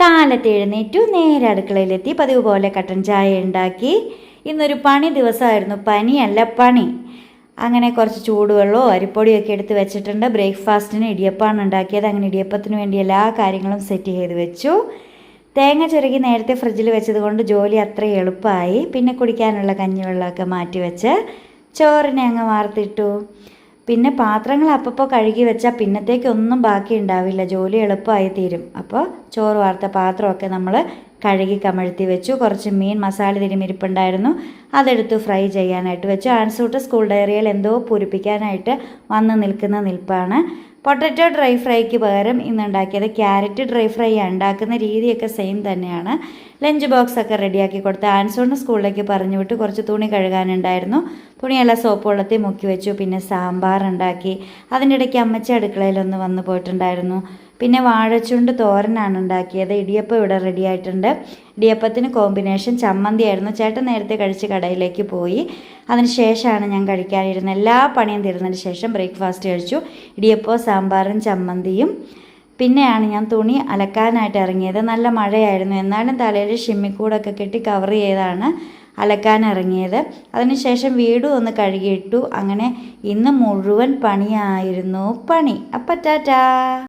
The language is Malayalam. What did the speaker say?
കാലത്ത് എഴുന്നേറ്റു, നേരെ അടുക്കളയിലെത്തി, പതിവ് പോലെ കട്ടൻ ചായ ഉണ്ടാക്കി. ഇന്നൊരു പണി ദിവസമായിരുന്നു, പനിയല്ല പണി. അങ്ങനെ കുറച്ച് ചൂടുവെള്ളവും അരിപ്പൊടിയൊക്കെ എടുത്ത് വെച്ചിട്ടുണ്ട്. ബ്രേക്ക്ഫാസ്റ്റിന് ഇടിയപ്പമാണ് ഉണ്ടാക്കിയത്. അങ്ങനെ ഇടിയപ്പത്തിന് വേണ്ടി എല്ലാ കാര്യങ്ങളും സെറ്റ് ചെയ്ത് വെച്ചു. തേങ്ങ ചിരകി നേരത്തെ ഫ്രിഡ്ജിൽ വെച്ചത് കൊണ്ട് ജോലി അത്ര എളുപ്പമായി. പിന്നെ കുടിക്കാനുള്ള കഞ്ഞിവെള്ളമൊക്കെ മാറ്റി വെച്ച് ചോറിനെ അങ്ങ് വാർത്തിട്ടു. പിന്നെ പാത്രങ്ങൾ അപ്പോൾ കഴുകി വെച്ചാൽ പിന്നത്തേക്കൊന്നും ബാക്കി ഉണ്ടാവില്ല, ജോലി എളുപ്പമായി തീരും. അപ്പോൾ ചോറ് വാർത്ത പാത്രമൊക്കെ നമ്മൾ കഴുകി കമഴ്ത്തി വെച്ചു. കുറച്ച് മീൻ മസാല തിരുമിരിപ്പുണ്ടായിരുന്നു, അതെടുത്ത് ഫ്രൈ ചെയ്യാനായിട്ട് വെച്ചു. ആൻസൂട്ട് സ്കൂൾ ഡയറിയിൽ എന്തോ പൂരിപ്പിക്കാനായിട്ട് വന്ന് നിൽക്കുന്ന നിൽപ്പാണ്. പൊട്ടറ്റോ ഡ്രൈ ഫ്രൈക്ക് പകരം ഇന്നുണ്ടാക്കിയത് ക്യാരറ്റ് ഡ്രൈ ഫ്രൈ ഉണ്ടാക്കുന്ന രീതിയൊക്കെ സെയിം തന്നെയാണ്. ലഞ്ച് ബോക്സൊക്കെ റെഡിയാക്കി കൊടുത്ത് ആൻസൂണിന് സ്കൂളിലേക്ക് പറഞ്ഞു വിട്ട് കുറച്ച് തുണി കഴുകാനുണ്ടായിരുന്നു. തുണിയെല്ലാം സോപ്പ് വെള്ളത്തിൽ മുക്കി വെച്ചു. പിന്നെ സാമ്പാർ ഉണ്ടാക്കി. അതിൻ്റെ ഇടയ്ക്ക് അമ്മച്ചി അടുക്കളയിലൊന്ന് വന്നു പോയിട്ടുണ്ടായിരുന്നു. പിന്നെ വാഴച്ചുണ്ട് തോരനാണ് ഉണ്ടാക്കിയത്. ഇടിയപ്പം ഇവിടെ റെഡി ആയിട്ടുണ്ട്. ഇടിയപ്പത്തിന് കോമ്പിനേഷൻ ചമ്മന്തി ആയിരുന്നു. ചേട്ടൻ നേരത്തെ കഴിച്ച് കടയിലേക്ക് പോയി. അതിന് ശേഷമാണ് ഞാൻ കഴിക്കാനിരുന്നത്. എല്ലാ പണിയും തീർന്നതിന് ശേഷം ബ്രേക്ക്ഫാസ്റ്റ് കഴിച്ചു. ഇടിയപ്പവും സാമ്പാറും ചമ്മന്തിയും. പിന്നെയാണ് ഞാൻ തുണി അലക്കാനായിട്ട് ഇറങ്ങിയത്. നല്ല മഴയായിരുന്നു, എന്നാലും തലയിൽ ഷിമ്മിക്കൂടൊക്കെ കെട്ടി കവർ ചെയ്താണ് അലക്കാൻ ഇറങ്ങിയത്. അതിനുശേഷം വീടും ഒന്ന് കഴുകിയിട്ടു. അങ്ങനെ ഇന്ന് മുഴുവൻ പണിയായിരുന്നു പണി. അപ്പം ടാറ്റാ.